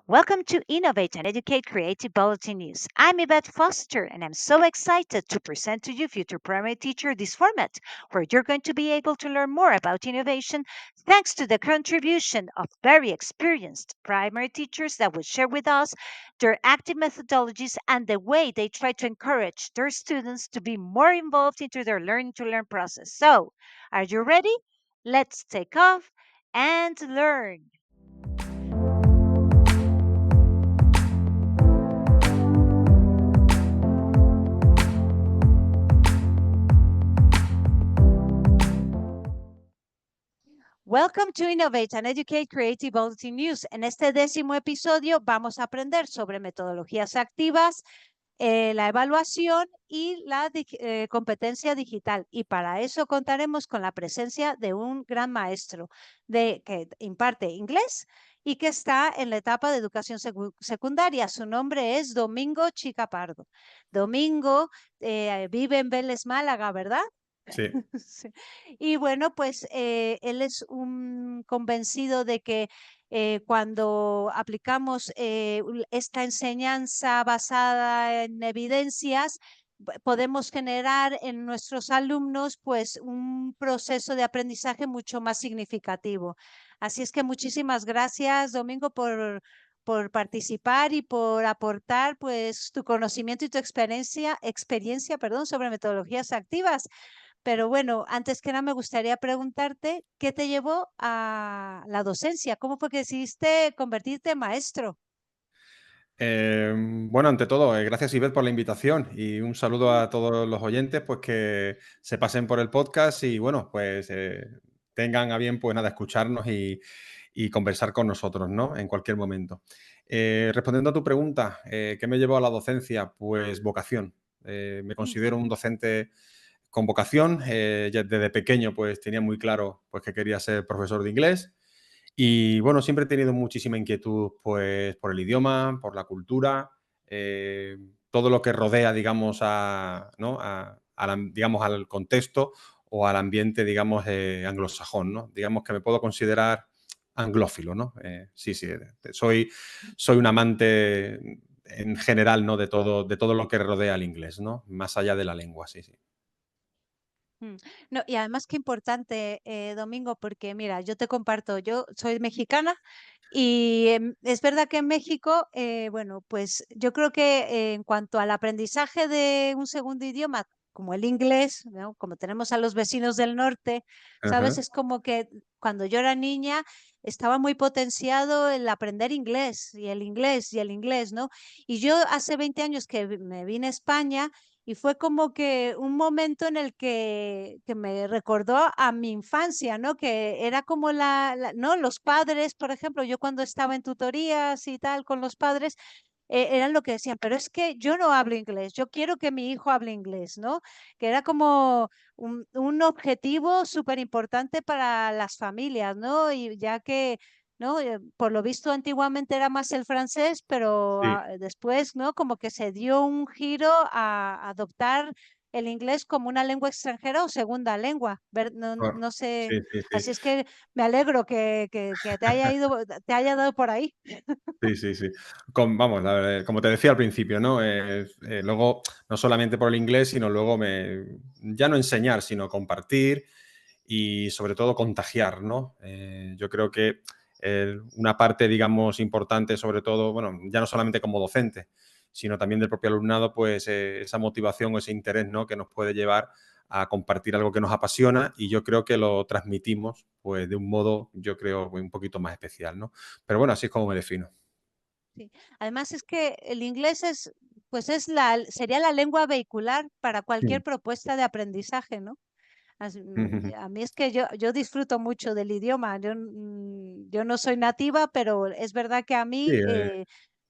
Welcome to Innovate and Educate Creative Bulletin News. I'm Yvette Foster, and I'm so excited to present to you, future primary teacher, this format where you're going to be able to learn more about innovation thanks to the contribution of very experienced primary teachers that will share with us their active methodologies and the way they try to encourage their students to be more involved into their learning to learn process. So, are you ready? Let's take off and learn. Welcome to Innovate and Educate Creative Bulletin News. En este 10º episodio vamos a aprender sobre metodologías activas, la evaluación y la competencia digital. Y para eso contaremos con la presencia de un gran maestro que imparte inglés y que está en la etapa de educación secundaria. Su nombre es Domingo Chicapardo. Domingo vive en Vélez, Málaga, ¿verdad? Sí. Sí. Y bueno, pues él es un convencido de que cuando aplicamos esta enseñanza basada en evidencias, podemos generar en nuestros alumnos pues un proceso de aprendizaje mucho más significativo. Así es que muchísimas gracias, Domingo, por participar y por aportar pues tu conocimiento y tu experiencia, perdón, sobre metodologías activas. Pero bueno, antes que nada me gustaría preguntarte, ¿qué te llevó a la docencia? ¿Cómo fue que decidiste convertirte en maestro? Bueno, ante todo, gracias Ivette por la invitación y un saludo a todos los oyentes, pues que se pasen por el podcast y bueno, pues tengan a bien, pues nada, escucharnos y conversar con nosotros, ¿no? En cualquier momento. Respondiendo a tu pregunta, ¿qué me llevó a la docencia? Pues vocación. Me considero un docente con vocación. Ya desde pequeño, pues tenía muy claro, pues que quería ser profesor de inglés. Y bueno, siempre he tenido muchísima inquietud pues, por el idioma, por la cultura, todo lo que rodea, digamos, ¿no? Digamos, al contexto o al ambiente, digamos, anglosajón, ¿no? Digamos que me puedo considerar anglófilo, ¿no? Sí, sí, soy un amante en general, ¿no? De todo lo que rodea al inglés, ¿no? Más allá de la lengua, sí, sí. Mm. No, y además qué importante, Domingo, porque mira, yo te comparto, yo soy mexicana y es verdad que en México, bueno, pues yo creo que en cuanto al aprendizaje de un segundo idioma, como el inglés, ¿no? Como tenemos a los vecinos del norte, ¿sabes? Ajá. Es como que cuando yo era niña estaba muy potenciado el aprender inglés y el inglés y el inglés, ¿no? Y yo hace 20 años que me vine a España. Y fue como que un momento en el que me recordó a mi infancia, ¿no? Que era como ¿no? Los padres, por ejemplo, yo cuando estaba en tutorías y tal con los padres, eran lo que decían, pero es que yo no hablo inglés, yo quiero que mi hijo hable inglés, ¿no? Que era como un objetivo súper importante para las familias, ¿no? Y ya que ¿no? Por lo visto antiguamente era más el francés, pero Sí, después, ¿no? Como que se dio un giro a adoptar el inglés como una lengua extranjera o segunda lengua. No, no sé. sí, sí, sí. Así es que me alegro que te haya dado por ahí. Sí, sí, sí. Vamos, como te decía al principio, ¿no? Luego, no solamente por el inglés, sino luego ya no enseñar, sino compartir y sobre todo contagiar, ¿no? Yo creo que una parte, digamos, importante, sobre todo, bueno, ya no solamente como docente, sino también del propio alumnado, pues esa motivación o ese interés, ¿no? Que nos puede llevar a compartir algo que nos apasiona y yo creo que lo transmitimos, pues de un modo, yo creo, un poquito más especial, ¿no? Pero bueno, así es como me defino. Sí. Además es que el inglés pues sería la lengua vehicular para cualquier Mm. propuesta de aprendizaje, ¿no? A mí es que yo disfruto mucho del idioma. Yo no soy nativa, pero es verdad que a Sí, mí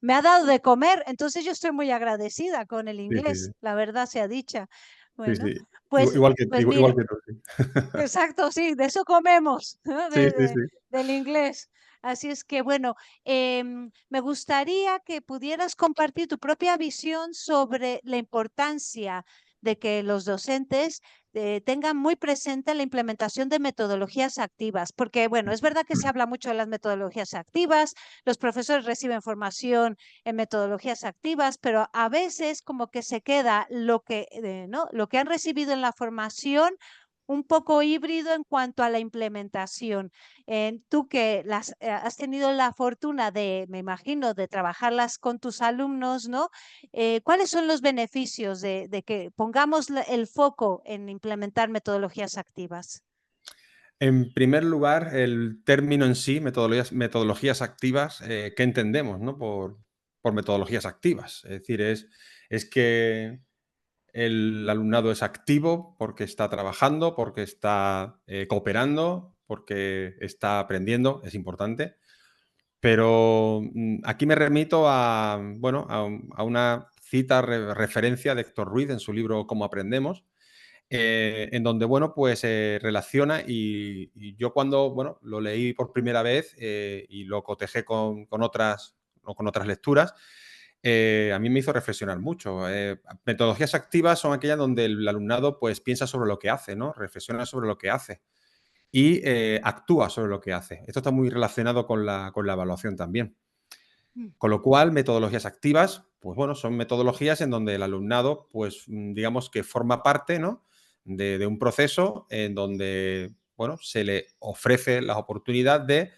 me ha dado de comer, entonces yo estoy muy agradecida con el sí, sí, inglés, sí. la verdad sea dicha. Sí, Bueno, sí. pues, pues Igual mira, que tú, sí. exacto, sí, de eso comemos, ¿no? Sí, sí, sí. Del inglés. Así es que, bueno, me gustaría que pudieras compartir tu propia visión sobre la importancia de que los docentes tengan muy presente la implementación de metodologías activas, porque bueno, es verdad que se habla mucho de las metodologías activas, los profesores reciben formación en metodologías activas, pero a veces como que se queda ¿no? Lo que han recibido en la formación un poco híbrido en cuanto a la implementación. Tú que has tenido la fortuna de, me imagino, de trabajarlas con tus alumnos, ¿no? ¿Cuáles son los beneficios de que pongamos el foco en implementar metodologías activas? En primer lugar, el término en sí, metodologías activas, ¿qué entendemos, no? Por metodologías activas. Es decir, es que el alumnado es activo porque está trabajando, porque está cooperando, porque está aprendiendo, es importante. Pero aquí me remito a, bueno, a una cita, referencia de Héctor Ruiz en su libro Cómo aprendemos, en donde, bueno, pues relaciona y yo cuando, bueno, lo leí por primera vez y lo cotejé con otras, o con otras lecturas, a mí me hizo reflexionar mucho. Metodologías activas son aquellas donde el alumnado pues piensa sobre lo que hace, ¿no? Reflexiona sobre lo que hace y actúa sobre lo que hace. Esto está muy relacionado con la evaluación también. Mm. Con lo cual, metodologías activas, pues bueno, son metodologías en donde el alumnado, pues digamos que forma parte, ¿no? de un proceso en donde, bueno, se le ofrece la oportunidad de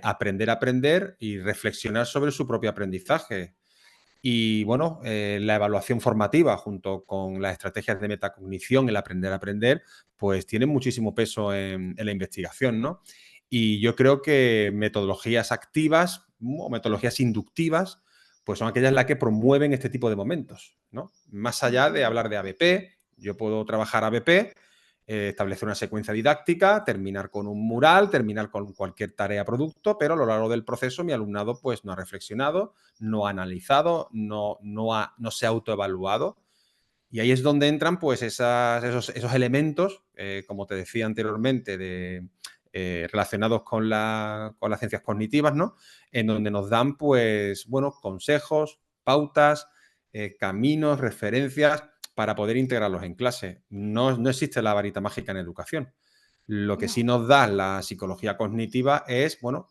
aprender a aprender y reflexionar sobre su propio aprendizaje. Y bueno, la evaluación formativa junto con las estrategias de metacognición, el aprender a aprender, pues tienen muchísimo peso en la investigación, ¿no? Y yo creo que metodologías activas o metodologías inductivas, pues son aquellas las que promueven este tipo de momentos, ¿no? Más allá de Entiendo. hablar de ABP, yo puedo trabajar ABP, establecer una secuencia didáctica, terminar con un mural, terminar con cualquier tarea producto, pero a lo largo del proceso mi alumnado pues no ha reflexionado, no ha analizado, no se ha autoevaluado. Y ahí es donde entran pues esos elementos, como te decía anteriormente, relacionados con las ciencias cognitivas, ¿no? En donde nos dan pues, bueno, consejos, pautas, caminos, referencias para poder integrarlos en clase. No existe la varita mágica en educación. Lo que sí No. nos da la psicología cognitiva es, bueno,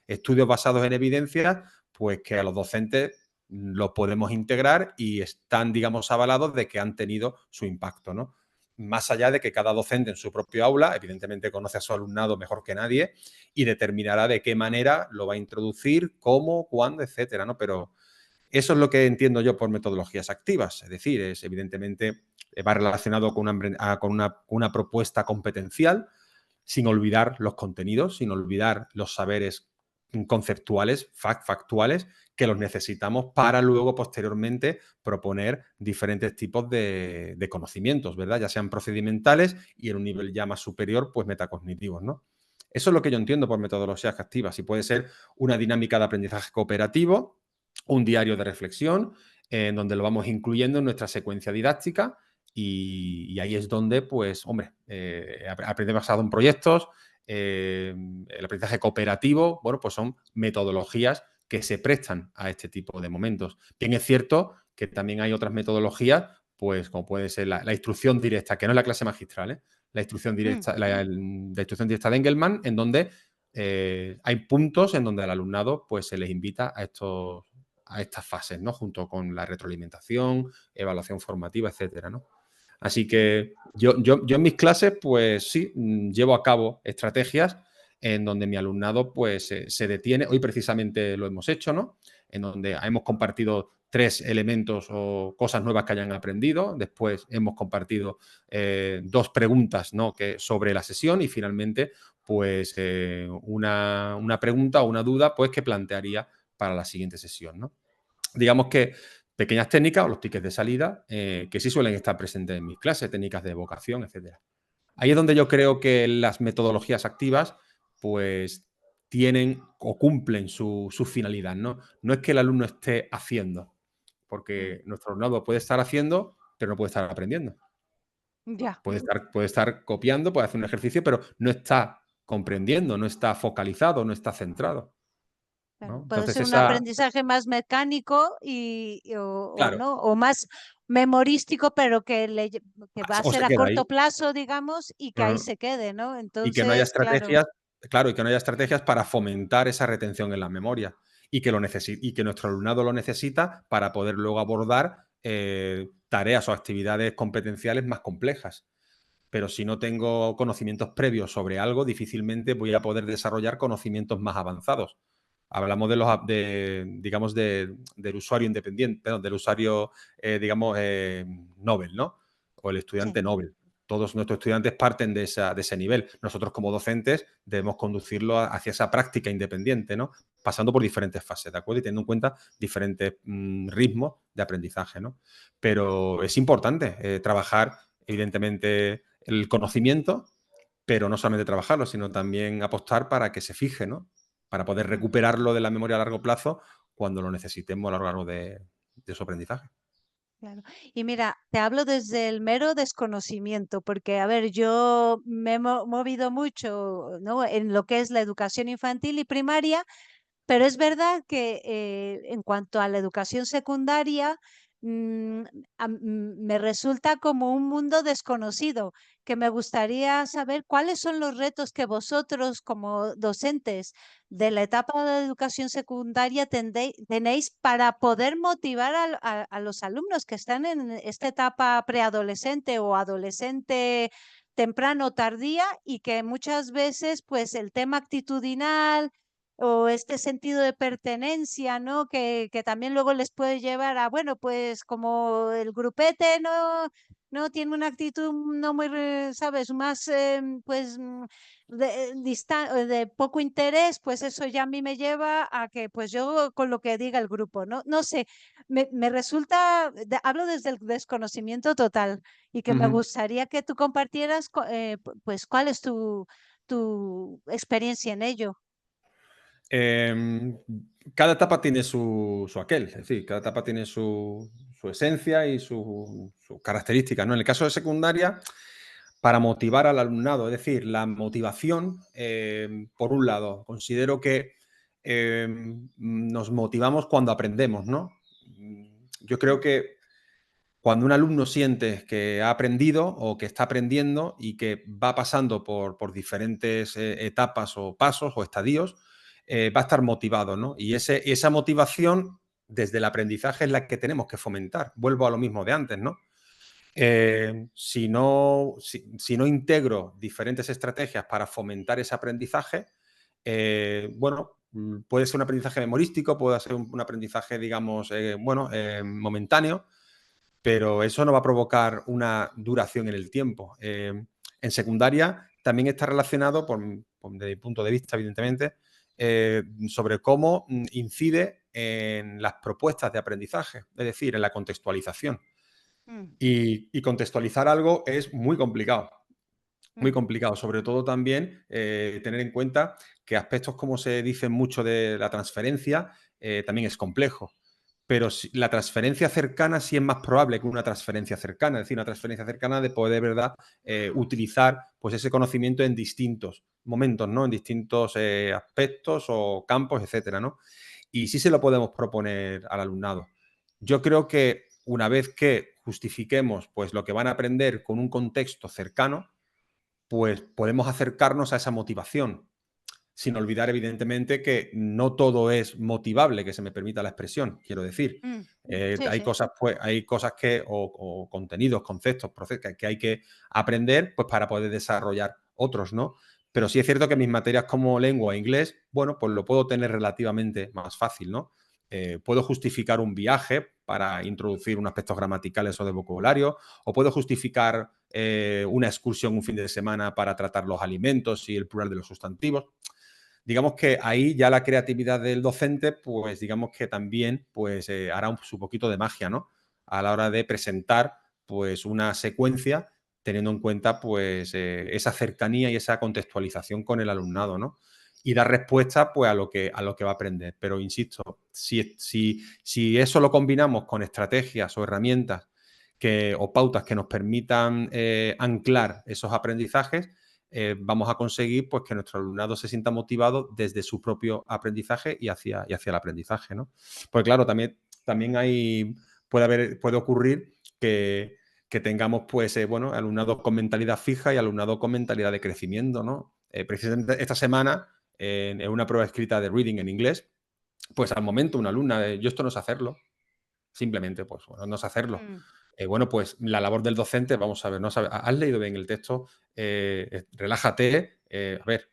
estudios basados en evidencias, pues que a los docentes los podemos integrar y están, digamos, avalados de que han tenido su impacto, ¿no? Más allá de que cada docente en su propio aula, evidentemente conoce a su alumnado mejor que nadie y determinará de qué manera lo va a introducir, cómo, cuándo, etcétera, ¿no? Pero eso es lo que entiendo yo por metodologías activas, es decir, es evidentemente va relacionado con una propuesta competencial, sin olvidar los contenidos, sin olvidar los saberes conceptuales, factuales, que los necesitamos para luego, posteriormente, proponer diferentes tipos de conocimientos, ¿verdad? Ya sean procedimentales y en un nivel ya más superior, pues metacognitivos, ¿no? Eso es lo que yo entiendo por metodologías activas y puede ser una dinámica de aprendizaje cooperativo, un diario de reflexión, en donde lo vamos incluyendo en nuestra secuencia didáctica y ahí es donde, pues, hombre, aprender basado en proyectos, el aprendizaje cooperativo, bueno, pues son metodologías que se prestan a este tipo de momentos. Bien es cierto que también hay otras metodologías, pues como puede ser la instrucción directa, que no es la clase magistral, ¿eh? La instrucción Mm. directa, la instrucción directa de Engelmann, en donde hay puntos en donde al alumnado pues se les invita a estas fases, ¿no? Junto con la retroalimentación, evaluación formativa, etcétera, ¿no? Así que yo en mis clases, pues sí, llevo a cabo estrategias en donde mi alumnado pues se detiene. Hoy precisamente lo hemos hecho, ¿no? En donde hemos compartido 3 elementos o cosas nuevas que hayan aprendido. Después hemos compartido 2 preguntas, ¿no? Sobre la sesión y finalmente pues una pregunta o una duda pues que plantearía para la siguiente sesión, ¿no? Digamos que pequeñas técnicas o los tickets de salida que sí suelen estar presentes en mis clases, técnicas de evocación, etcétera. Ahí es donde yo creo que las metodologías activas pues tienen o cumplen su finalidad, ¿no? No es que el alumno esté haciendo, Mm. porque nuestro alumnado puede estar haciendo, pero no puede estar aprendiendo. Ya. Puede estar copiando, puede hacer un ejercicio, pero no está comprendiendo, no está focalizado, no está centrado, Claro, ¿no? puede Entonces ser un esa aprendizaje más mecánico o claro. no, o más, memorístico, pero que va a O se ser a queda ahí. corto plazo, digamos, y que ahí Ujú. se quede, ¿no? Y que no haya Entonces, claro. estrategias, claro, y que no haya estrategias para fomentar esa retención en la memoria y que, y que nuestro alumnado lo necesita para poder luego abordar tareas o actividades competenciales más complejas. Pero si no tengo conocimientos previos sobre algo, difícilmente voy a poder desarrollar conocimientos más avanzados. Hablamos de digamos, del usuario independiente, perdón, del usuario, digamos, Nobel, ¿no? O el Sí. estudiante Nobel. Todos nuestros estudiantes parten de ese nivel. Nosotros, como docentes, debemos conducirlo hacia esa práctica independiente, ¿no? Pasando por diferentes fases, ¿de acuerdo? Y teniendo en cuenta diferentes ritmos de aprendizaje, ¿no? Pero es importante trabajar, evidentemente, el conocimiento, pero no solamente trabajarlo, sino también apostar para que se fije, ¿no? Para poder Mm. recuperarlo de la memoria a largo plazo cuando lo necesitemos a lo largo de su aprendizaje. Claro. Y mira, te hablo desde el mero desconocimiento, porque, a ver, yo me he movido mucho, ¿no? En lo que es la educación infantil y primaria, pero es verdad que en cuanto a la educación secundaria, mm, me resulta como un mundo desconocido, que me gustaría saber cuáles son los retos que vosotros como docentes de la etapa de educación secundaria tenéis para poder motivar a los alumnos que están en esta etapa preadolescente o adolescente temprano tardía y que muchas veces pues el tema actitudinal o este sentido de pertenencia, ¿no? Que también luego les puede llevar a, bueno, pues como el grupete no tiene una actitud no muy, ¿sabes? Más, pues, de poco interés, pues eso ya a mí me lleva a que, pues yo con lo que diga el grupo, ¿no? No sé, me resulta, hablo desde el desconocimiento total y que me Ujú. gustaría que tú compartieras, pues, cuál es tu experiencia en ello. Em, Cada etapa tiene su aquel, es decir, cada etapa tiene su esencia y sus características, ¿no? En el caso de secundaria, para motivar al alumnado, es decir, la motivación, por un lado, considero que nos motivamos cuando aprendemos, ¿no? Yo creo Mm, que cuando un alumno siente que ha aprendido o que está aprendiendo y que va pasando por diferentes etapas o pasos o estadios, va a estar motivado, ¿no? Y esa motivación desde el aprendizaje es la que tenemos que fomentar. Vuelvo a lo mismo de antes, ¿no? Si no integro diferentes estrategias para fomentar ese aprendizaje, bueno, puede ser un aprendizaje memorístico, puede ser un aprendizaje, digamos, bueno, momentáneo, pero eso no va a provocar una duración en el tiempo. En secundaria también está relacionado, desde mi punto de vista, evidentemente, sobre cómo incide en las propuestas de aprendizaje, es decir, en la contextualización. mm, Y contextualizar algo es muy mm, complicado, sobre todo también tener en cuenta que aspectos como se dice mucho de la transferencia también es complejo. Pero la transferencia cercana sí es más probable que una transferencia cercana, es decir, una transferencia cercana de poder de verdad utilizar pues, ese conocimiento en distintos momentos, ¿no? En distintos aspectos o campos, etcétera, ¿no? Y sí se lo podemos proponer al alumnado. Yo creo que una vez que justifiquemos pues, lo que van a aprender con un contexto cercano, pues podemos acercarnos a esa motivación, sin olvidar, evidentemente, que no todo es motivable, que se me permita la expresión, quiero decir. mm. Sí, Hay sí. cosas, pues, hay cosas o contenidos, conceptos, procesos que hay que aprender pues, para poder desarrollar otros, ¿no? Pero sí es cierto que mis materias como lengua e inglés, bueno, pues lo puedo tener relativamente más fácil, ¿no? Puedo justificar un viaje para introducir unos aspectos gramaticales o de vocabulario, o puedo justificar una excursión un fin de semana para tratar los alimentos y el plural de los sustantivos. Digamos que ahí ya la creatividad del docente, pues digamos que también pues, hará su poquito de magia, ¿no? A la hora de presentar pues una secuencia teniendo en cuenta pues esa cercanía y esa contextualización con el alumnado, ¿no? Y dar respuesta pues a lo que va a aprender. Pero insisto, si eso lo combinamos con estrategias o herramientas o pautas que nos permitan anclar esos aprendizajes, vamos a conseguir pues, que nuestro alumnado se sienta motivado desde su propio aprendizaje y hacia el aprendizaje, ¿no? Pues claro, también puede ocurrir que, que tengamos, pues, bueno, alumnado con mentalidad fija y alumnado con mentalidad de crecimiento, ¿no? Precisamente esta semana, en una prueba escrita de reading en inglés, pues al momento una alumna de, yo esto no sé hacerlo, simplemente, pues, bueno, no sé hacerlo. Mm, Bueno, pues la labor del docente, vamos a ver, no sabe, has leído bien el texto, relájate, a ver,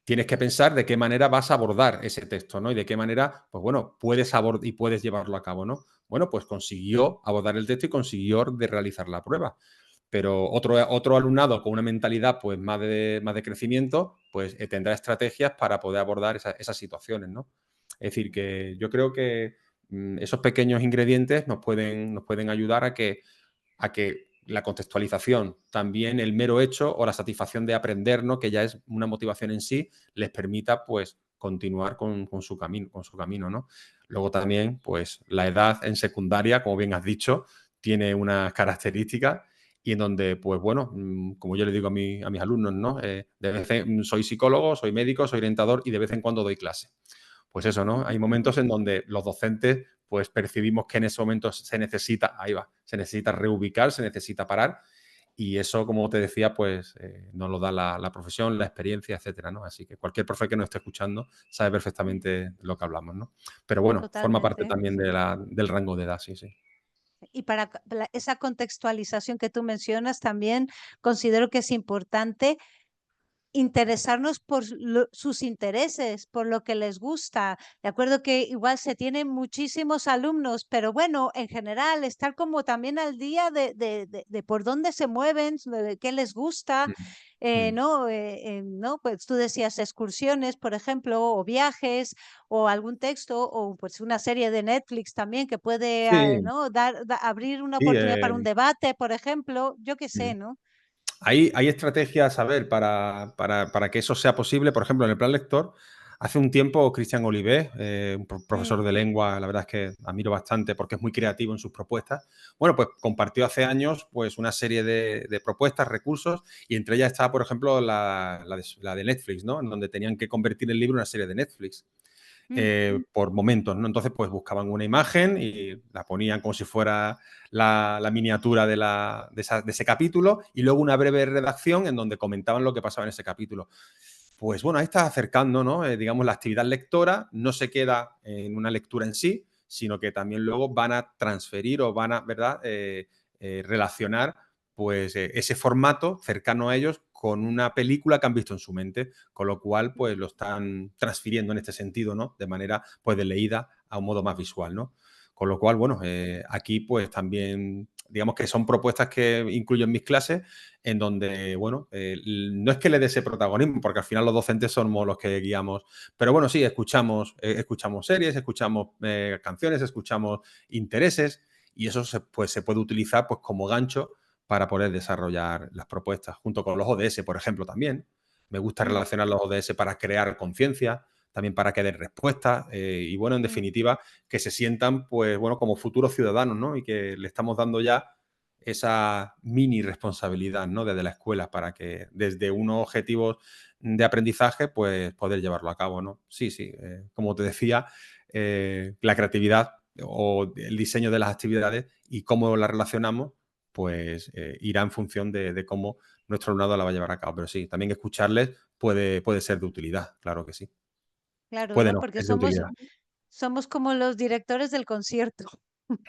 tienes que pensar de qué manera vas a abordar ese texto, ¿no? Y de qué manera, pues bueno, puedes abordar y puedes llevarlo a cabo, ¿no? Bueno, pues consiguió abordar el texto y consiguió de realizar la prueba. Pero otro alumnado con una mentalidad pues más de crecimiento, pues tendrá estrategias para poder abordar esas situaciones, ¿no? Es decir, que yo creo que esos pequeños ingredientes nos pueden ayudar a que la contextualización, también el mero hecho o la satisfacción de aprender, ¿no? Que ya es una motivación en sí, les permita pues continuar con su camino, ¿no? Luego también, pues la edad en secundaria, como bien has dicho, tiene unas características y en donde, pues bueno, como yo le digo a mis alumnos, ¿no? Soy psicólogo, soy médico, soy orientador y de vez en cuando doy clase. Pues eso, ¿no? Hay momentos en donde los docentes pues percibimos que en ese momento se necesita, ahí va, se necesita reubicar, se necesita parar y eso, como te decía, pues nos lo da la profesión, la experiencia, etcétera, ¿no? Así que cualquier profe que nos esté escuchando sabe perfectamente de lo que hablamos, ¿no? Pero bueno, forma parte totalmente, también sí. del rango de edad, sí, sí. Y para esa contextualización que tú mencionas, también considero que es importante interesarnos por sus intereses, por lo que les gusta. De acuerdo que igual se tienen muchísimos alumnos, pero bueno, en general, estar como también al día de por dónde se mueven, de qué les gusta, Mm, mm. ¿no? ¿No? Pues tú decías excursiones, por ejemplo, o viajes, o algún texto, o pues una serie de Netflix también que puede, Sí, ¿no? Abrir una sí. oportunidad para un debate, por ejemplo, yo qué Mm. sé, ¿no? Hay estrategias, a ver, para que eso sea posible. Por ejemplo, en el plan lector, hace un tiempo Cristian Olivé, un profesor Mm, de lengua, la verdad es que admiro bastante porque es muy creativo en sus propuestas. Bueno, pues compartió hace años pues, una serie de propuestas, recursos, y entre ellas estaba, por ejemplo, la de Netflix, ¿no? En donde tenían que convertir el libro en una serie de Netflix mm, por momentos, ¿no? Entonces, pues buscaban una imagen y la ponían como si fuera la miniatura de ese capítulo y luego una breve redacción en donde comentaban lo que pasaba en ese capítulo. Pues bueno, ahí está acercando, ¿no? Digamos, la actividad lectora no se queda en una lectura en sí, sino que también luego van a transferir o van a, ¿verdad? Relacionar pues ese formato cercano a ellos con una película que han visto en su mente, con lo cual pues lo están transfiriendo en este sentido, ¿no? De manera pues de leída a un modo más visual, ¿no? Con lo cual, bueno, aquí pues también digamos que son propuestas que incluyo en mis clases en donde, bueno, no es que le dé ese protagonismo, porque al final los docentes somos los que guiamos, pero bueno, sí, escuchamos series, escuchamos canciones, escuchamos intereses y eso pues, se puede utilizar pues, como gancho para poder desarrollar las propuestas, junto con los ODS, por ejemplo, también. Me gusta mm, relacionar los ODS para crear conciencia, también para que den respuestas y, bueno, en mm. definitiva, que se sientan, pues, bueno, como futuros ciudadanos, ¿no? Y que le estamos dando ya esa mini responsabilidad, ¿no? Desde la escuela para que desde unos objetivos de aprendizaje, pues, poder llevarlo a cabo, ¿no? Sí, sí, como te decía, la creatividad o el diseño de las actividades y cómo las relacionamos, pues irá en función de cómo nuestro alumnado la va a llevar a cabo. Pero sí, también escucharles puede ser de utilidad, claro que sí. Claro, Puede ¿no? no, Porque es de utilidad. somos como los directores del concierto Ujú.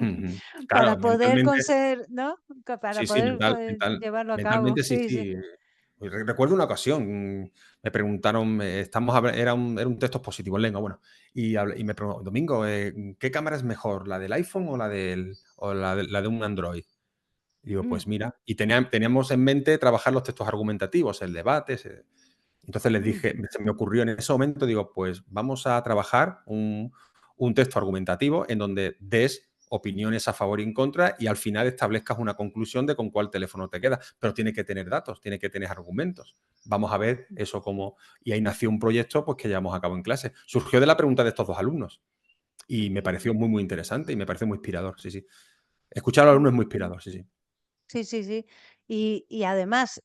para Claro, poder mentalmente, ¿no? Para sí, sí, poder llevarlo a cabo. mentalmente sí, Sí, sí. sí. Recuerdo una ocasión, me preguntaron, era un texto expositivo en lengua, bueno, y me preguntó, Domingo, ¿qué cámara es mejor, la del iPhone o la de un Android? Y digo, Mm, pues mira, y teníamos en mente trabajar los textos argumentativos, el debate. Entonces les mm, dije, se me ocurrió en ese momento, digo, pues vamos a trabajar un texto argumentativo en donde des opiniones a favor y en contra y al final establezcas una conclusión de con cuál teléfono te quedas. Pero tiene que tener datos, tiene que tener argumentos. Vamos a ver eso como... Y ahí nació un proyecto pues, que llevamos a cabo en clase. Surgió de la pregunta de estos dos alumnos y me pareció muy, muy interesante y me parece muy inspirador, sí, sí. Escuchar a los mm. alumnos es muy inspirador, sí, sí. Sí, sí, sí. Y además,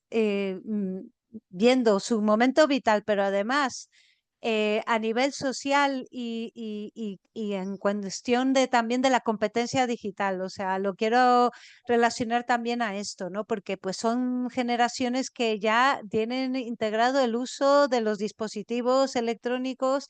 viendo su momento vital, pero además a nivel social y en cuestión de también de la competencia digital. O sea, lo quiero relacionar también a esto, ¿no? Porque pues son generaciones que ya tienen integrado el uso de los dispositivos electrónicos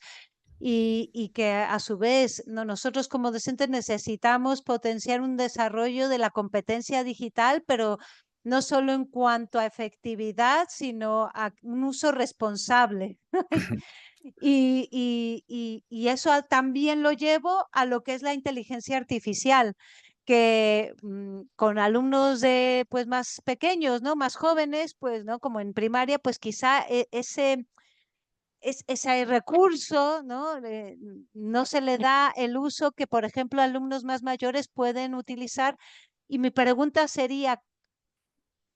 y que a su vez no, nosotros como docentes necesitamos potenciar un desarrollo de la competencia digital, pero no solo en cuanto a efectividad, sino a un uso responsable. Y eso también lo llevo a lo que es la inteligencia artificial, que con alumnos de pues más pequeños, ¿no? Más jóvenes, pues, ¿no? Como en primaria, pues quizá ese recurso, ¿no? No se le da el uso que, por ejemplo, alumnos más mayores pueden utilizar. Y mi pregunta sería,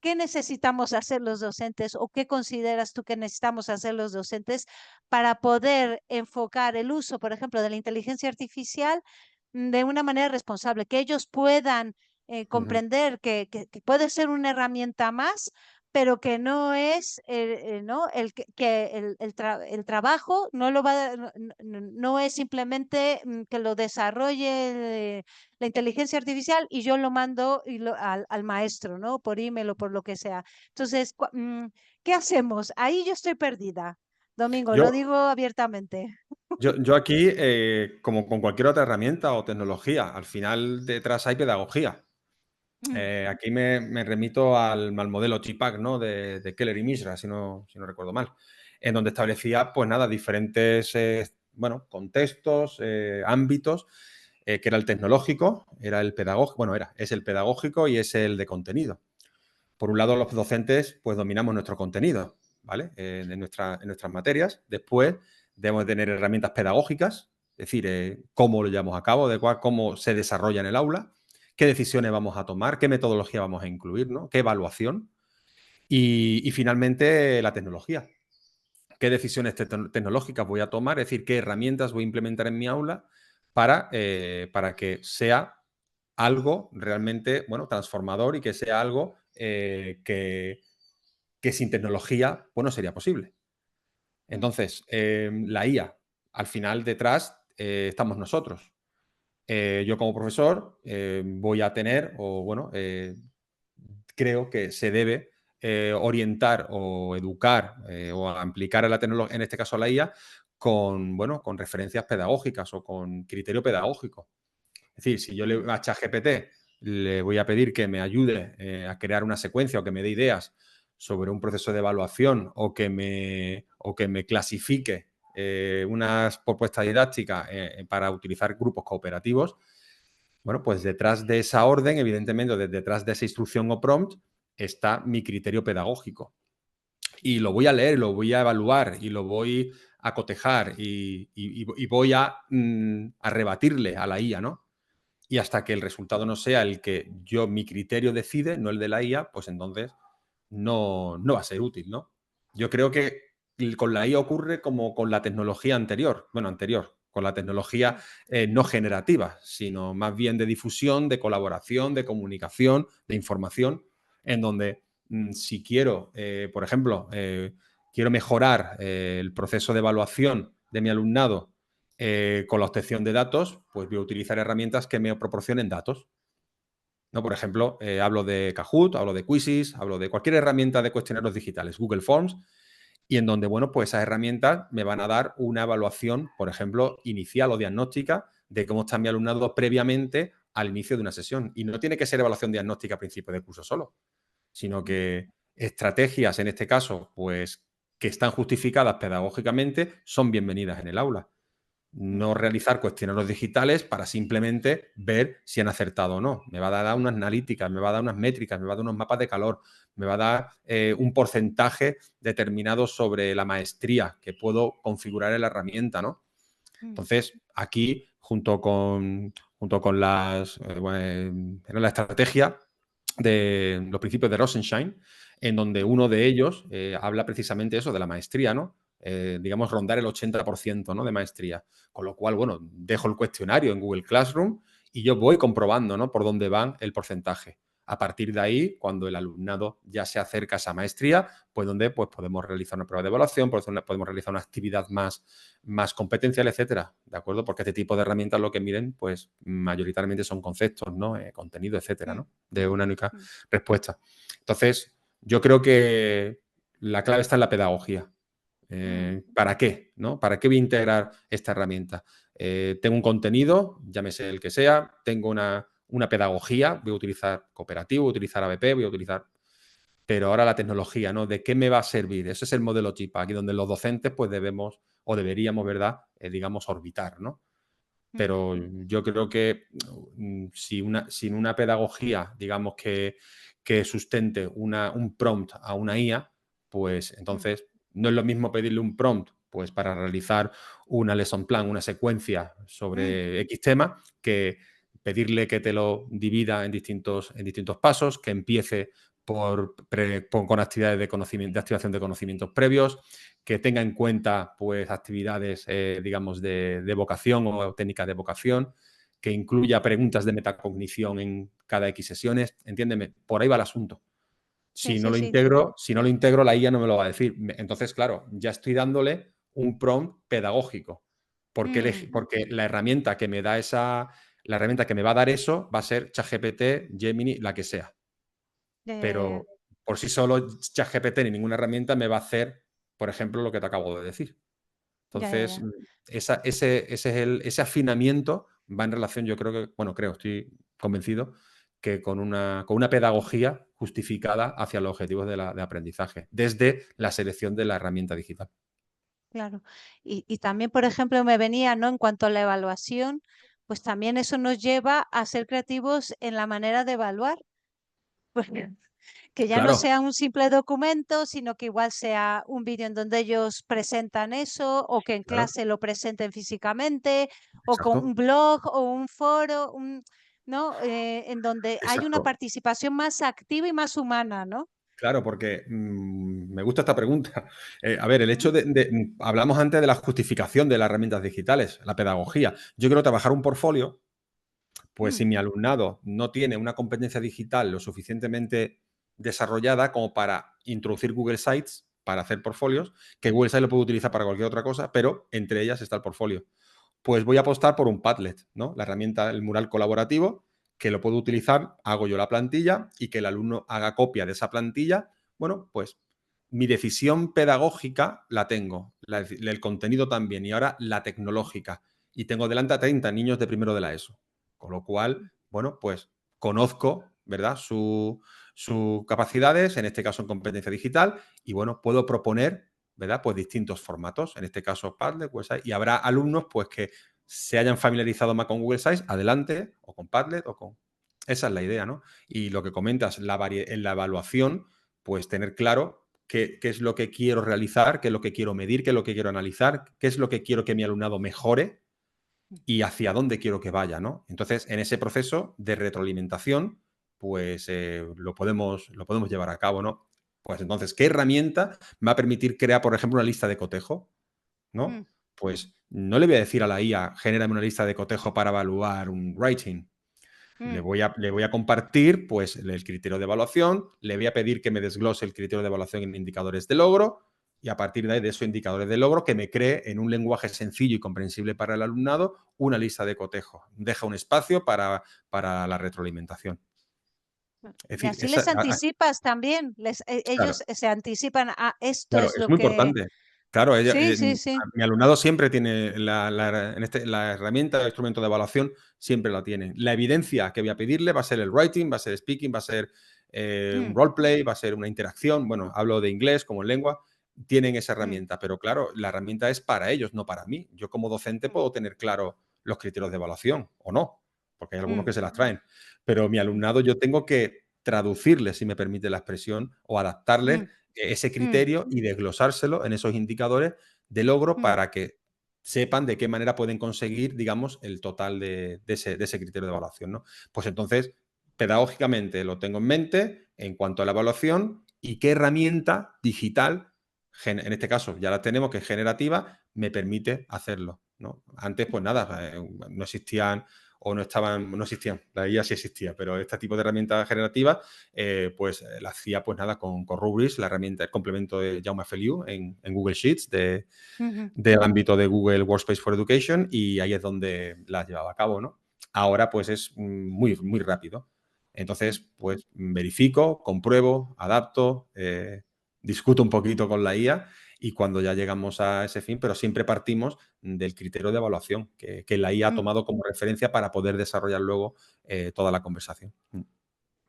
¿qué necesitamos hacer los docentes o qué consideras tú que necesitamos hacer los docentes para poder enfocar el uso, por ejemplo, de la inteligencia artificial de una manera responsable, que ellos puedan Ujú. comprender que puede ser una herramienta más, pero que no es ¿no? que el trabajo no lo va no es simplemente que lo desarrolle la inteligencia artificial y yo lo mando al maestro, ¿no? Por email o por lo que sea. Entonces, ¿qué hacemos? Ahí yo estoy perdida. Domingo, lo Yo, digo abiertamente. yo aquí, como con cualquier otra herramienta o tecnología, al final detrás hay pedagogía. Aquí me remito al modelo TPACK, ¿no? De Keller y Mishra, si no recuerdo mal, en donde establecía, pues nada, diferentes, bueno, contextos, ámbitos, que era el tecnológico, era el pedagógico, bueno, es el pedagógico y es el de contenido. Por un lado, los docentes, pues dominamos nuestro contenido, ¿vale? En nuestras materias. Después, debemos tener herramientas pedagógicas, es decir, cómo lo llevamos a cabo, cómo se desarrolla en el aula, qué decisiones vamos a tomar, qué metodología vamos a incluir, ¿no? Qué evaluación. Y finalmente, la tecnología. ¿Qué decisiones tecnológicas voy a tomar? Es decir, qué herramientas voy a implementar en mi aula para que sea algo realmente, bueno, transformador y que sea algo que sin tecnología, pues no sería posible. Entonces, la IA, al final detrás estamos nosotros. Yo como profesor voy a tener, o bueno, creo que se debe orientar o educar o aplicar a la tecnología, en este caso a la IA, con, bueno, con referencias pedagógicas o con criterio pedagógico. Es decir, si yo a ChatGPT le voy a pedir que me ayude a crear una secuencia o que me dé ideas sobre un proceso de evaluación o que me clasifique unas propuestas didácticas para utilizar grupos cooperativos, bueno, pues detrás de esa orden, evidentemente, detrás de esa instrucción o prompt, está mi criterio pedagógico. Y lo voy a leer, lo voy a evaluar y lo voy a cotejar y voy a rebatirle a la IA, ¿no? Y hasta que el resultado no sea el que mi criterio decide, no el de la IA, pues entonces no va a ser útil, ¿no? Yo creo que con la IA ocurre como con la tecnología anterior, con la tecnología no generativa, sino más bien de difusión, de colaboración, de comunicación, de información, en donde si quiero, por ejemplo, quiero mejorar el proceso de evaluación de mi alumnado con la obtención de datos, pues voy a utilizar herramientas que me proporcionen datos. ¿No? Por ejemplo, hablo de Kahoot, hablo de Quizzes, hablo de cualquier herramienta de cuestionarios digitales, Google Forms, y en donde, bueno, pues esas herramientas me van a dar una evaluación, por ejemplo, inicial o diagnóstica de cómo está mi alumnado previamente al inicio de una sesión. Y no tiene que ser evaluación diagnóstica a principio de curso solo, sino que estrategias, en este caso, pues que están justificadas pedagógicamente, son bienvenidas en el aula. No realizar cuestionarios digitales para simplemente ver si han acertado o no. Me va a dar unas analíticas, me va a dar unas métricas, me va a dar unos mapas de calor, me va a dar un porcentaje determinado sobre la maestría que puedo configurar en la herramienta, ¿no? Entonces, aquí, junto con era la estrategia de los principios de Rosenstein, en donde uno de ellos habla precisamente eso de la maestría, ¿no? Digamos, rondar el 80%, ¿no? De maestría. Con lo cual, bueno, dejo el cuestionario en Google Classroom y yo voy comprobando, ¿no? Por dónde va el porcentaje. A partir de ahí, cuando el alumnado ya se acerca a esa maestría, pues donde pues, podemos realizar una prueba de evaluación, podemos realizar una actividad más competencial, etcétera, ¿de acuerdo? Porque este tipo de herramientas lo que miden, pues mayoritariamente son conceptos, ¿no? Contenido, etcétera, mm, ¿no? De una única mm, respuesta. Entonces, yo creo que la clave está en la pedagogía. mm, ¿Para qué? ¿No? ¿Para qué voy a integrar esta herramienta? Tengo un contenido, llámese el que sea, tengo una pedagogía, voy a utilizar cooperativo, voy a utilizar ABP, voy a utilizar... Pero ahora la tecnología, ¿no? ¿De qué me va a servir? Ese es el modelo chipa, aquí donde los docentes pues debemos o deberíamos, ¿verdad? Digamos, orbitar, ¿no? mm, Pero yo creo que sin una pedagogía, digamos, que sustente un prompt a una IA, pues mm, entonces no es lo mismo pedirle un prompt pues, para realizar una lesson plan, una secuencia mm, sobre X tema, que pedirle que te lo divida en distintos pasos, que empiece con actividades de, conocimiento, de activación de conocimientos previos, que tenga en cuenta pues, actividades, digamos, de vocación o técnicas de vocación, que incluya preguntas de metacognición en cada X sesiones. Entiéndeme, por ahí va el asunto. sí, sí, sí. Si no lo integro, la IA no me lo va a decir. Entonces, claro, ya estoy dándole un prompt pedagógico, porque, Mm, porque la herramienta que me da la herramienta que me va a dar eso va a ser ChatGPT, Gemini, la que sea. ya, ya, ya, ya. Pero por sí solo ChatGPT ni ninguna herramienta me va a hacer, por ejemplo, lo que te acabo de decir. Ya, ya, Entonces, ya. ese afinamiento va en relación, yo creo que, bueno, estoy convencido, que con una pedagogía justificada hacia los objetivos de aprendizaje, desde la selección de la herramienta digital. Claro. Y también, por ejemplo, me venía, ¿no? En cuanto a la evaluación, pues también eso nos lleva a ser creativos en la manera de evaluar. Porque que ya no Claro, sea un simple documento, sino que igual sea un vídeo en donde ellos presentan eso, o que en claro, clase lo presenten físicamente, o con un exacto, blog o un foro, ¿no? En donde hay una exacto. participación más activa y más humana, ¿no? Claro, porque me gusta esta pregunta. A ver, el hecho Mm, hablamos antes de la justificación de las herramientas digitales, la pedagogía. Yo quiero trabajar un portfolio. Pues si mm, mi alumnado no tiene una competencia digital lo suficientemente desarrollada como para introducir Google Sites para hacer portfolios, que Google Sites lo puede utilizar para cualquier otra cosa, pero entre ellas está el portfolio. Pues voy a apostar por un Padlet, ¿no? La herramienta, el mural colaborativo, que lo puedo utilizar, hago yo la plantilla y que el alumno haga copia de esa plantilla. Bueno, pues mi decisión pedagógica la tengo, el contenido también, y ahora la tecnológica. Y tengo delante a 30 niños de primero de la ESO. Con lo cual, bueno, pues conozco, ¿verdad? Sus capacidades, en este caso en competencia digital, y bueno, puedo proponer, ¿verdad? Pues distintos formatos, en este caso Padlet, Google Sites, y habrá alumnos pues que se hayan familiarizado más con Google Sites, adelante, o con Padlet, o con... Esa es la idea, ¿no? Y lo que comentas, en la evaluación, pues tener claro qué es lo que quiero realizar, qué es lo que quiero medir, qué es lo que quiero analizar, qué es lo que quiero que mi alumnado mejore, y hacia dónde quiero que vaya, ¿no? Entonces, en ese proceso de retroalimentación, pues lo podemos llevar a cabo, ¿no? Pues entonces, ¿qué herramienta me va a permitir crear, por ejemplo, una lista de cotejo? mm, ¿No? Pues no le voy a decir a la IA, genérame una lista de cotejo para evaluar un writing. mm, Le voy a compartir pues, el criterio de evaluación, le voy a pedir que me desglose el criterio de evaluación en indicadores de logro y a partir de ahí, de esos indicadores de logro, que me cree en un lenguaje sencillo y comprensible para el alumnado una lista de cotejo. Deja un espacio para la retroalimentación. Es Y decir, así les anticipas también, claro, ellos se anticipan a esto claro, es es lo muy que... importante. Claro, Sí, sí, sí. mi alumnado siempre tiene la herramienta, el instrumento de evaluación, siempre la tiene. La evidencia que voy a pedirle va a ser el writing, va a ser el speaking, va a ser un Mm, roleplay, va a ser una interacción. Bueno, hablo de inglés como en lengua. Tienen esa mm, herramienta, pero claro, la herramienta es para ellos, no para mí. Yo como docente mm, puedo tener claro los criterios de evaluación o no, porque hay algunos mm, que se las traen. Pero mi mm, alumnado yo tengo que traducirle, si me permite la expresión, o adaptarle mm, ese mm, criterio y desglosárselo en esos indicadores de logro mm, para que sepan de qué manera pueden conseguir, digamos, el total de ese criterio de evaluación, ¿no? Pues entonces, pedagógicamente lo tengo en mente en cuanto a la evaluación y qué herramienta digital, en este caso ya la tenemos, que es generativa, me permite hacerlo, ¿no? Antes, pues nada, no existían o no existían. La IA sí existía, pero este tipo de herramientas generativas, pues la hacía pues nada con Rubris, la herramienta, el complemento de Jaume Feliu en Google Sheets Ujú, del ámbito de Google Workspace for Education, y ahí es donde la llevaba a cabo, ¿no? Ahora pues es muy, muy rápido. mm, Entonces, pues verifico, compruebo, adapto, discuto un poquito con la IA y cuando ya llegamos a ese fin, pero siempre partimos del criterio de evaluación que la IA ha mm. tomado como referencia para poder desarrollar luego toda la conversación.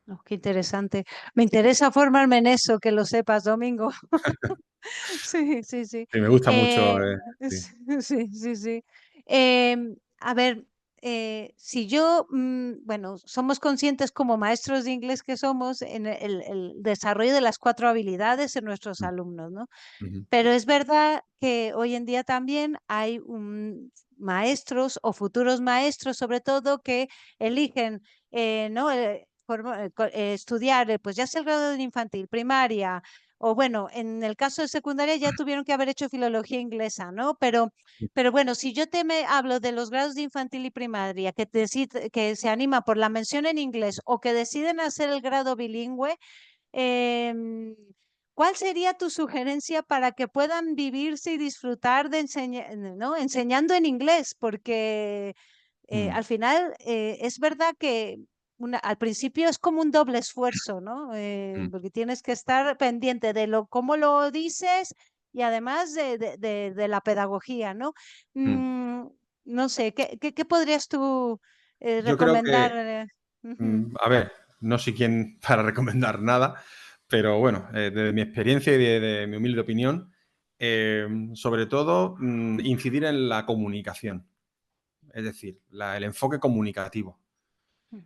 Oh, qué interesante. Me interesa formarme en eso, que lo sepas, Domingo. Sí, sí, sí. Sí, me gusta mucho. Eh, Sí. sí, sí, sí. A ver, si yo, bueno, somos conscientes como maestros de inglés que somos en el desarrollo de las 4 habilidades en nuestros Mm, alumnos, ¿no? ujú, Pero es verdad que hoy en día también hay maestros o futuros maestros, sobre todo, que eligen, ¿no? Estudiar, pues ya sea el grado de infantil, primaria, o bueno, en el caso de secundaria ya tuvieron que haber hecho filología inglesa, ¿no? Pero bueno, si yo te hablo de los grados de infantil y primaria que se anima por la mención en inglés o que deciden hacer el grado bilingüe, Em, ¿cuál sería tu sugerencia para que puedan vivirse y disfrutar de ¿no? Enseñando en inglés? Porque mm, al final es verdad que al principio es como un doble esfuerzo, ¿no? mm, Porque tienes que estar pendiente de cómo lo dices y además de la pedagogía, ¿no? mm. Mm, no sé, ¿qué podrías tú Yo creo que recomendar? Ujú, A ver, no soy quien para recomendar nada, pero bueno, desde mi experiencia y de mi humilde opinión, sobre todo incidir en la comunicación, es decir, el enfoque comunicativo.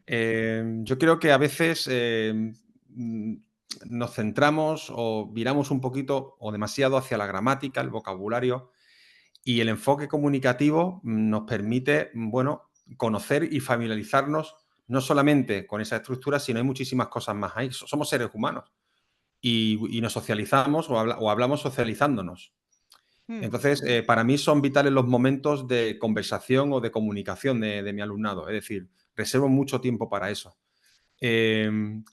Yo creo que a veces mm, nos centramos o viramos un poquito o demasiado hacia la gramática, el vocabulario, y el enfoque comunicativo nos permite, bueno, conocer y familiarizarnos no solamente con esa estructura, sino hay muchísimas cosas más ahí. Somos seres humanos y nos socializamos o hablamos socializándonos. mm, Entonces, para mí son vitales los momentos de conversación o de comunicación de mi alumnado. Es decir, reservo mucho tiempo para eso.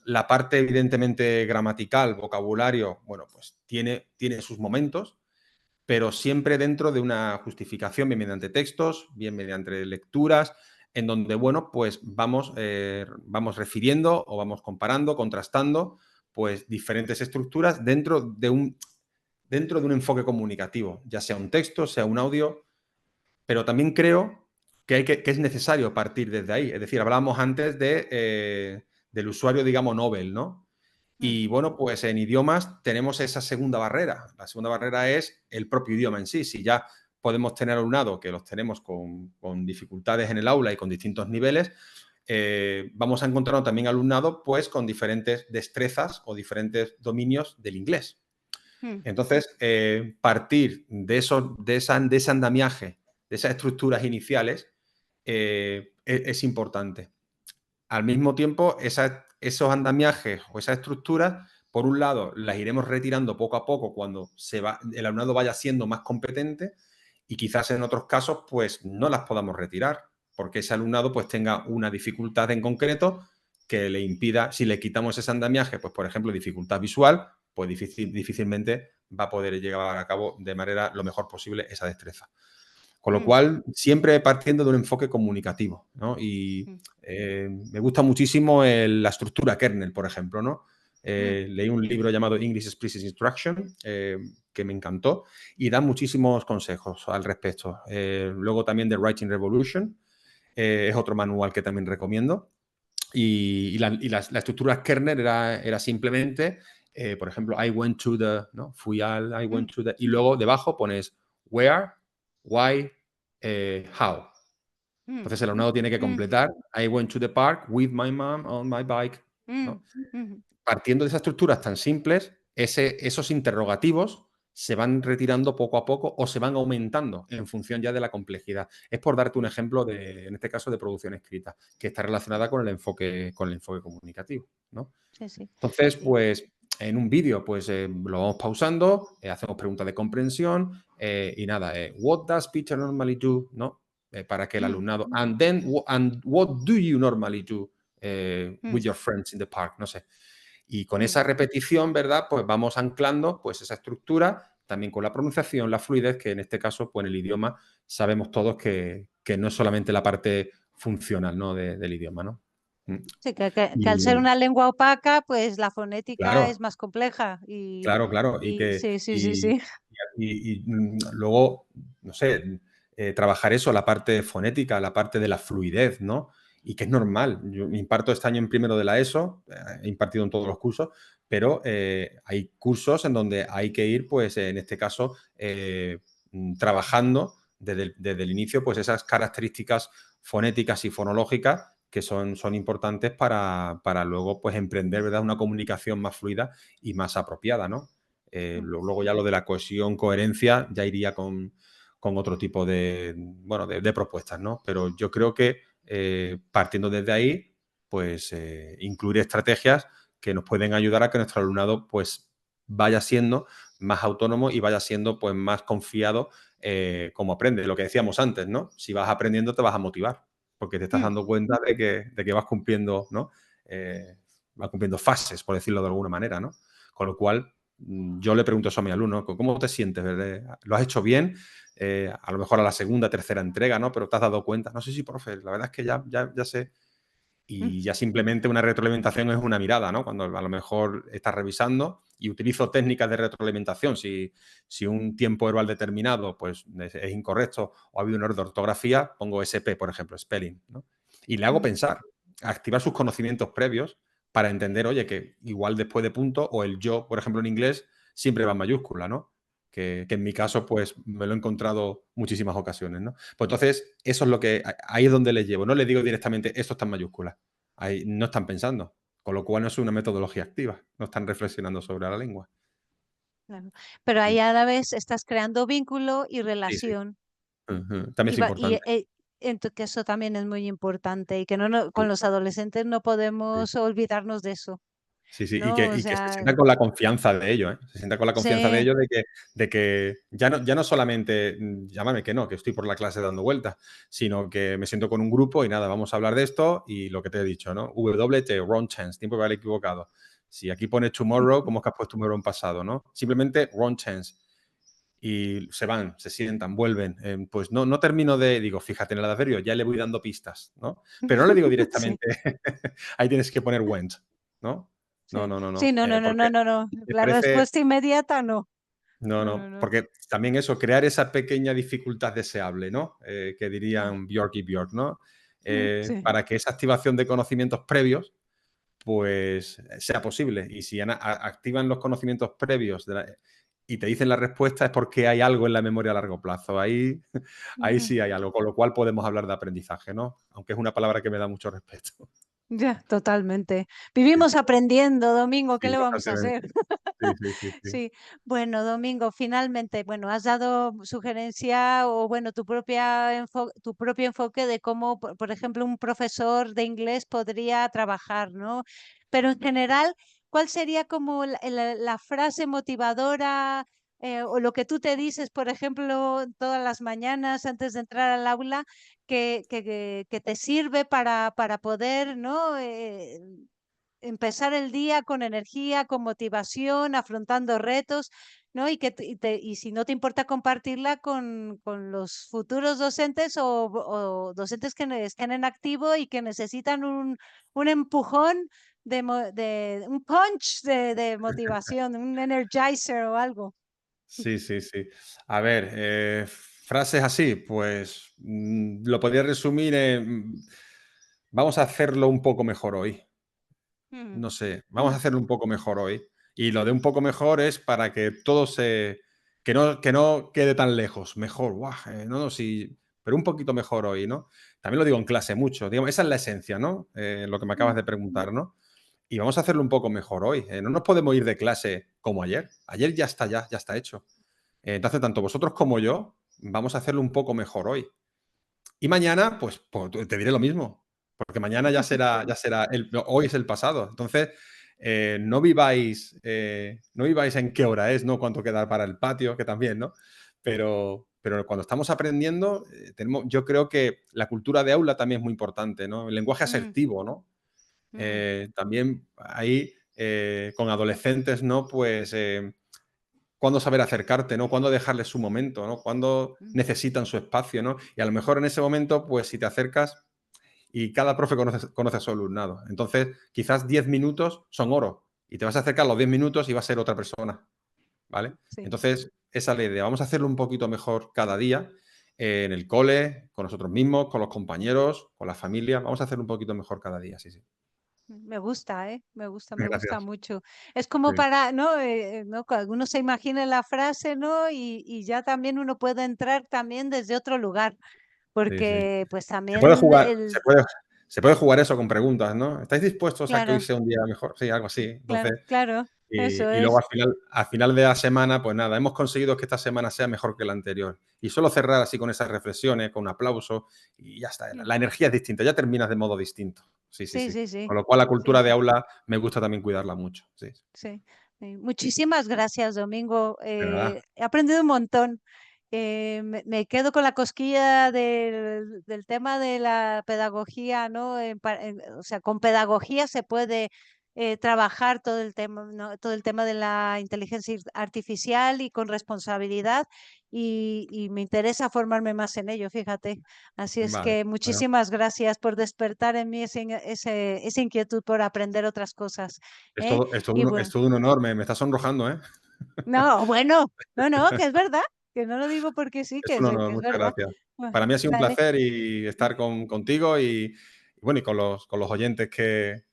La parte, evidentemente, gramatical, vocabulario, bueno, pues tiene sus momentos, pero siempre dentro de una justificación, bien mediante textos, bien mediante lecturas, en donde, bueno, pues vamos refiriendo o vamos comparando, contrastando, pues diferentes estructuras dentro de un enfoque comunicativo, ya sea un texto, sea un audio, pero también creo que es necesario partir desde ahí. Es decir, hablábamos antes del usuario, digamos, Nobel, ¿no? mm, Y bueno, pues en idiomas tenemos esa segunda barrera. La segunda barrera es el propio idioma en sí. Si ya podemos tener alumnado que los tenemos con dificultades en el aula y con distintos niveles, vamos a encontrar también alumnado pues con diferentes destrezas o diferentes dominios del inglés. mm, Entonces, partir de ese andamiaje, de esas estructuras iniciales, es importante. Al mismo tiempo, esos andamiajes o esas estructuras, por un lado, las iremos retirando poco a poco cuando el alumnado vaya siendo más competente y quizás en otros casos, pues no las podamos retirar porque ese alumnado pues tenga una dificultad en concreto que le impida, si le quitamos ese andamiaje, pues por ejemplo, dificultad visual, pues difícilmente va a poder llevar a cabo de manera lo mejor posible esa destreza. Con lo mm, cual, siempre partiendo de un enfoque comunicativo, ¿no? Y mm, me gusta muchísimo la estructura kernel, por ejemplo, ¿no? mm. Leí un libro llamado English Explicit Instruction, que me encantó, y da muchísimos consejos al respecto. Luego también The Writing Revolution, es otro manual que también recomiendo. La estructura kernel era simplemente, por ejemplo, I went to the, ¿no? Fui al, I Mm, went to the, y luego debajo pones where, why, how. mm, Entonces el alumnado tiene que mm, completar I went to the park with my mom on my bike, mm, ¿no? mm, Partiendo de esas estructuras tan simples, esos interrogativos se van retirando poco a poco o se van aumentando en función ya de la complejidad. Es por darte un ejemplo en este caso, de producción escrita, que está sí, relacionada con el enfoque comunicativo, ¿no? sí, sí. Entonces, Y- pues en un vídeo, pues lo vamos pausando, hacemos preguntas de comprensión y nada, what does Peter normally do? ¿No? para que el Mm, alumnado... And what do you normally do mm, with your friends in the park? No sé. Y con mm, esa repetición, ¿verdad? Pues vamos anclando pues esa estructura, también con la pronunciación, la fluidez, que en este caso, pues en el idioma sabemos todos que no es solamente la parte funcional, ¿no? del idioma, ¿no? Mm. sí, que al ser Y una lengua opaca, pues la fonética es claro, más compleja claro, claro. y sí, sí, sí, Y, sí. luego, no sé, trabajar eso, la parte fonética, la parte de la fluidez, ¿no? Y que es normal. Yo imparto este año en primero de la ESO, he impartido en todos los cursos, pero hay cursos en donde hay que ir, pues en este caso, trabajando desde el inicio, pues esas características fonéticas y fonológicas que son importantes para luego, pues, emprender, ¿verdad?, una comunicación más fluida y más apropiada, ¿no? Mm, Luego ya lo de la cohesión, coherencia, ya iría con otro tipo de, bueno, de propuestas, ¿no? Pero yo creo que partiendo desde ahí, pues incluir estrategias que nos pueden ayudar a que nuestro alumnado pues vaya siendo más autónomo y vaya siendo pues más confiado como aprende. Lo que decíamos antes, ¿no? Si vas aprendiendo te vas a motivar porque te estás mm, dando cuenta de que vas cumpliendo, ¿no? Vas cumpliendo fases, por decirlo de alguna manera, ¿no? Con lo cual, yo le pregunto eso a mi alumno, ¿cómo te sientes? ¿Lo has hecho bien? A lo mejor a la segunda, tercera entrega, ¿no? Pero te has dado cuenta. No sé si, profe, la verdad es que ya sé. mm, Y ya simplemente una retroalimentación es una mirada, ¿no? Cuando a lo mejor estás revisando y utilizo técnicas de retroalimentación. Si un tiempo verbal determinado pues, es incorrecto o ha habido un error de ortografía, pongo SP, por ejemplo, spelling, ¿no? Y le hago mm, pensar, activar sus conocimientos previos para entender, oye, que igual después de punto o el yo, por ejemplo, en inglés, siempre va en mayúscula, ¿no? Que en mi caso, pues me lo he encontrado muchísimas ocasiones, ¿no? Pues entonces, eso es lo que, ahí es donde les llevo. No les digo directamente, esto está en mayúsculas. Ahí no están pensando, con lo cual no es una metodología activa, no están reflexionando sobre la lengua. claro. Pero Mm, ahí a la vez estás creando vínculo y sí, sí. relación. Ujú. También Y, es va, y importante. que eso también es muy importante y que Sí, con los adolescentes no sí. podemos olvidarnos de eso, Sí, sí, y ¿no? que, O y que se sea, sienta con la confianza de ello, ¿eh? Se sienta con la confianza de sí. ello de que ya no solamente llámame que no, que estoy por la clase dando vueltas, sino que me siento con un grupo y nada, vamos a hablar de esto y lo que te he dicho, ¿no? WT, wrong chance, tiempo verbal equivocado. Si aquí pones tomorrow, ¿cómo es que has puesto tomorrow en pasado, no? Simplemente wrong chance. Y se van, se sientan, vuelven. Pues no termino digo, fíjate en el adverbio, ya le voy dando pistas, ¿no? Pero no le digo Sí, directamente, ahí tienes que poner went, ¿no? No, sí. no, no, Sí, no. no, no, no, Porque no, no, no. me La parece, respuesta inmediata no. no, No, no, no, no. porque también eso, crear esa pequeña dificultad deseable, ¿no? Que Mm, dirían Bjork y Bjork, ¿no? sí. Para que esa activación de conocimientos previos pues sea posible. Y si activan los conocimientos previos y te dicen la respuesta es porque hay algo en la memoria a largo plazo. Ahí, ahí Ujú. sí hay algo, con lo cual podemos hablar de aprendizaje, ¿no? Aunque es una palabra que me da mucho respeto. Ya, totalmente. Sí, Vivimos aprendiendo, Domingo, ¿qué sí, le vamos a constantemente. hacer? Sí, sí, sí, sí. Sí, bueno, Domingo, finalmente, bueno, has dado sugerencia o bueno, tu propio enfoque de cómo, por ejemplo, un profesor de inglés podría trabajar, ¿no? Pero en general, ¿cuál sería como la frase motivadora o lo que tú te dices, por ejemplo, todas las mañanas antes de entrar al aula, que te sirve para poder, ¿no? Empezar el día con energía, con motivación, afrontando retos, ¿no? Y si no te importa compartirla con los futuros docentes o docentes que estén en activo y que necesitan un empujón un punch de motivación, un energizer o algo. Sí, sí, sí. A ver, frases así, pues lo podría resumir en vamos a hacerlo un poco mejor hoy. Mm, No sé, vamos a mm, hacerlo un poco mejor hoy. Y lo de un poco mejor es para que todo que no quede tan lejos. Mejor, guau, no, no, sí, pero un poquito mejor hoy, ¿no? También lo digo en clase mucho. Digamos, esa es la esencia, ¿no? Lo que me acabas mm, de preguntar, ¿no? Y vamos a hacerlo un poco mejor hoy. No nos podemos ir de clase como ayer. Ayer ya está hecho. Entonces, tanto vosotros como yo, vamos a hacerlo un poco mejor hoy. Y mañana, pues te diré lo mismo, porque mañana ya será hoy es el pasado. Entonces, no viváis en qué hora es, ¿no? Cuánto queda para el patio, que también, ¿no? Pero pero cuando estamos aprendiendo, yo creo que la cultura de aula también es muy importante, ¿no? El lenguaje Mm, asertivo, ¿no? mm, También ahí con adolescentes, ¿no? Pues cuándo saber acercarte, ¿no? Cuándo dejarles su momento, ¿no? Cuándo mm, necesitan su espacio, ¿no? Y a lo mejor en ese momento, pues si te acercas y cada profe conoce a su alumnado. Entonces, quizás 10 minutos son oro y te vas a acercar a los 10 minutos y va a ser otra persona, ¿vale? sí. Entonces, esa es la idea. Vamos a hacerlo un poquito mejor cada día en el cole, con nosotros mismos, con los compañeros, con la familia. Vamos a hacerlo un poquito mejor cada día, sí, sí. Me gusta, ¿eh? Me gusta Gracias. mucho. Es como Sí, para, ¿no? ¿No? Cuando uno se imagina la frase, ¿no? Y ya también uno puede entrar también desde otro lugar, sí, sí. porque pues Se puede también jugar, el, se puede jugar eso con preguntas, ¿no? ¿Estáis dispuestos a que hoy claro, sea un día mejor? Sí, algo así. Entonces, claro, claro, eso y luego es. al final de la semana, pues nada, hemos conseguido que esta semana sea mejor que la anterior. Y solo cerrar así con esas reflexiones, con un aplauso y ya está. Sí, La energía es distinta, ya terminas de modo distinto. Sí, sí, sí, sí. sí, Con sí, lo cual la sí, cultura de sí. aula me gusta también cuidarla mucho. Sí. Sí. Muchísimas gracias, Domingo. De nada. He aprendido un montón. Me quedo con la cosquilla del tema de la pedagogía, ¿no? O sea, con pedagogía se puede trabajar todo el tema, ¿no? Todo el tema de la inteligencia artificial y con responsabilidad. Y me interesa formarme más en ello, fíjate. Así es Vale. que Bueno, muchísimas gracias por despertar en mí esa inquietud por aprender otras cosas. ¿Eh? Y es bueno, todo un honor. Me está sonrojando, ¿eh? no, bueno, no, no, que es verdad, que no lo digo porque sí, Es un honor, que es muchas verdad. gracias. Bueno, Para mí ha sido un vale, placer y estar contigo y bueno, y con los oyentes que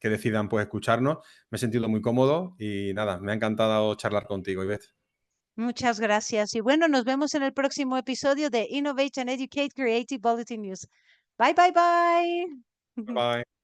decidan pues escucharnos. Me he sentido muy cómodo y nada, me ha encantado charlar contigo, Ivette. muchas gracias. Y bueno, nos vemos en el próximo episodio de Innovate and Educate Creative Bulletin News. Bye, bye, bye. Bye.